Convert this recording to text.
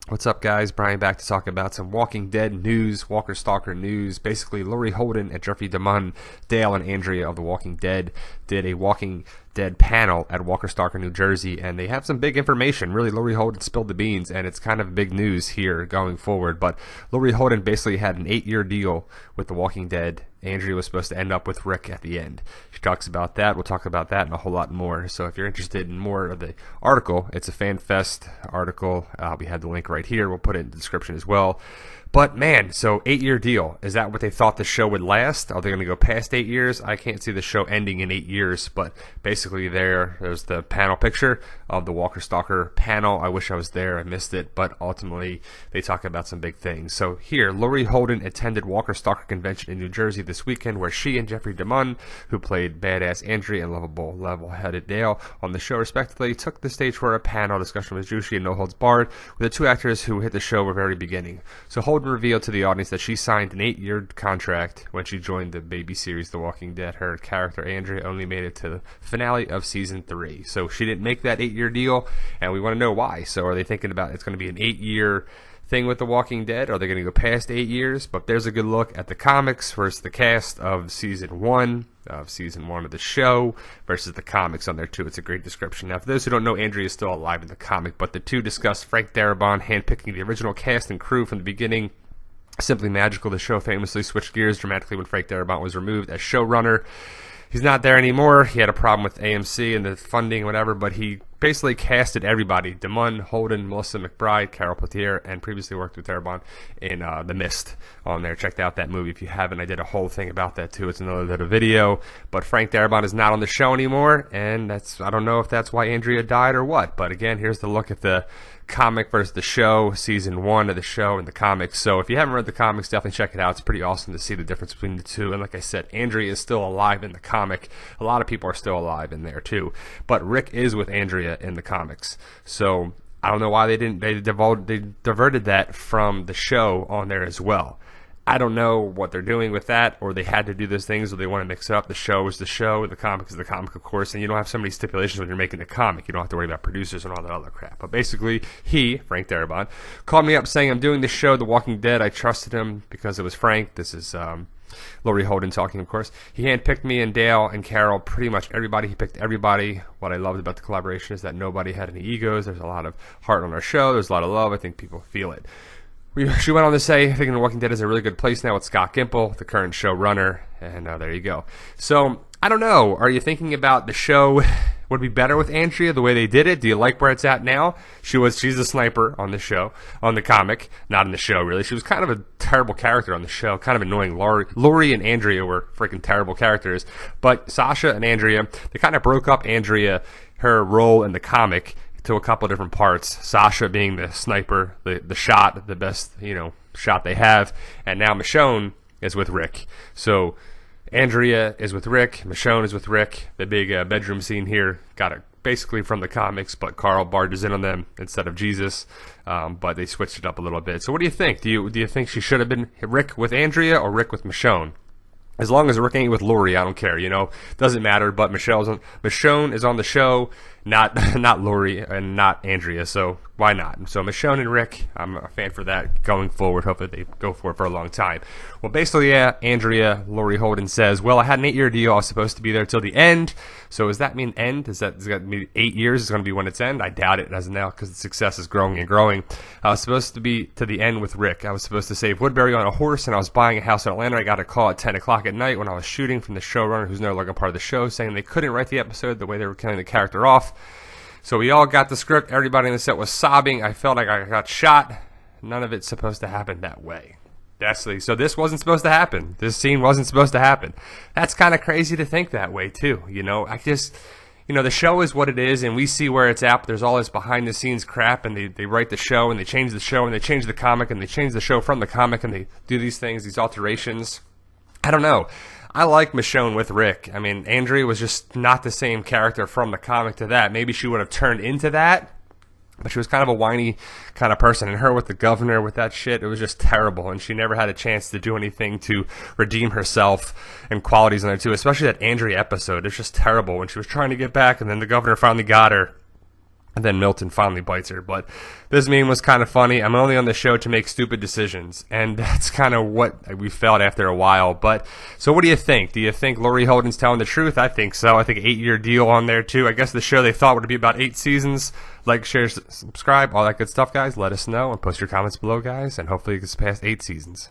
What's up, guys? Brian back to talk about some Walking Dead news, Walker Stalker news. Basically, Laurie Holden and Jeffrey DeMunn, Dale and Andrea of The Walking Dead did a Walking Dead panel at Walker Stalker, New Jersey, and they have some big information. Really, Laurie Holden spilled the beans, and it's kind of big news here going forward. But Laurie Holden basically had an 8-year deal with The Walking Dead. Andrea was supposed to end up with Rick at the end. She talks about that. We'll talk about that and a whole lot more. So if you're interested in more of the article, it's a FanFest article. We have the link right here. We'll put it in the description as well. But man, so 8-year deal. Is that what they thought the show would last? Are they going to go past 8 years? I can't see the show ending in 8 years, but basically there's the panel picture of the Walker Stalker panel. I wish I was there. I missed it, but ultimately they talk about some big things. So here, Laurie Holden attended Walker Stalker Convention in New Jersey this weekend, where she and Jeffrey DeMunn, who played badass Andrea and lovable, level-headed Dale on the show respectively, took the stage for a panel. Discussion was juicy and no holds barred, with the two actors who hit the show from the very beginning. So Holden revealed to the audience that she signed an 8-year contract when she joined the baby series The Walking Dead. Her character Andrea only made it to the finale of season 3, so she didn't make that 8-year deal, and we want to know why. So are they thinking about it's going to be an 8-year thing with The Walking Dead? Are they going to go past 8 years? But there's a good look at the comics versus the cast of season 1 of the show versus the comics on there too. It's a great description. Now, for those who don't know, Andrea is still alive in the comic, but the two discussed Frank Darabont handpicking the original cast and crew from the beginning. Simply magical. The show famously switched gears dramatically when Frank Darabont was removed as showrunner. He's not there anymore. He had a problem with AMC and the funding, whatever, but he basically casted everybody. DeMunn, Holden, Melissa McBride, Carol Potier, and previously worked with Darabont in The Mist on there. Check out that movie if you haven't. I did a whole thing about that too. It's another little video. But Frank Darabont is not on the show anymore, and I don't know if that's why Andrea died or what. But again, here's the look at the comic versus the show, season 1 of the show and the comics. So if you haven't read the comics, definitely check it out. It's pretty awesome to see the difference between the two. And like I said, Andrea is still alive in the comic. A lot of people are still alive in there too. But Rick is with Andrea in the comics. So I don't know why they diverted that from the show on there as well. I don't know what they're doing with that, or they had to do those things, or they want to mix it up. The show is the show, the comic is the comic, of course, and you don't have so many stipulations when you're making the comic. You don't have to worry about producers and all that other crap. But basically, Frank Darabont, called me up saying, I'm doing this show, The Walking Dead. I trusted him because it was Frank. This is Laurie Holden talking, of course. He handpicked me and Dale and Carol, pretty much everybody. He picked everybody. What I loved about the collaboration is that nobody had any egos. There's a lot of heart on our show. There's a lot of love. I think people feel it. She went on to say, thinking The Walking Dead is a really good place now with Scott Gimple, the current showrunner, and there you go. So, I don't know. Are you thinking about the show would be better with Andrea the way they did it? Do you like where it's at now? She's a sniper on the show, on the comic, not in the show really. She was kind of a terrible character on the show, kind of annoying. Laurie and Andrea were freaking terrible characters, but Sasha and Andrea, they kind of broke up Andrea, her role in the comic, to a couple of different parts. Sasha being the sniper, the shot, the best shot they have, and now Michonne is with Rick. So Andrea is with Rick, Michonne is with Rick. The big bedroom scene here got it basically from the comics, but Carl barges in on them instead of Jesus. But they switched it up a little bit. So what do you think? Do you think she should have been Rick with Andrea or Rick with Michonne? As long as Rick ain't with Laurie, I don't care, doesn't matter. But Michonne is on the show, not Laurie and not Andrea, so why not? So Michonne and Rick, I'm a fan for that going forward. Hopefully they go for it for a long time. Well, basically, Andrea, Laurie Holden says, well, I had an 8-year deal. I was supposed to be there till the end. So does that mean end? Does that mean 8 years is going to be when it's end? I doubt it as of now because the success is growing and growing. I was supposed to be to the end with Rick. I was supposed to save Woodbury on a horse, and I was buying a house in Atlanta. I got a call at 10 o'clock at night when I was shooting from the showrunner, who's no longer part of the show, saying they couldn't write the episode the way they were killing the character off. So we all got the script. Everybody in the set was sobbing. I felt like I got shot. None of it's supposed to happen that way. So this wasn't supposed to happen. This scene wasn't supposed to happen. That's kind of crazy to think that way too. The show is what it is, and we see where it's at. But there's all this behind-the-scenes crap, and they write the show, and they change the show, and they change the comic, and they change the show from the comic, and they do these things, these alterations. I don't know. I like Michonne with Rick. I mean, Andrea was just not the same character from the comic to that. Maybe she would have turned into that, but she was kind of a whiny kind of person. And her with the governor, with that shit, it was just terrible. And she never had a chance to do anything to redeem herself and qualities in there too, especially that Andrea episode. It's just terrible when she was trying to get back, and then the governor finally got her. And then Milton finally bites her. But this meme was kind of funny. I'm only on the show to make stupid decisions. And that's kind of what we felt after a while. But so what do you think? Do you think Laurie Holden's telling the truth? I think so. I think 8-year deal on there too. I guess the show they thought would be about 8 seasons. Like, share, subscribe, all that good stuff, guys. Let us know and post your comments below, guys. And hopefully it gets past 8 seasons.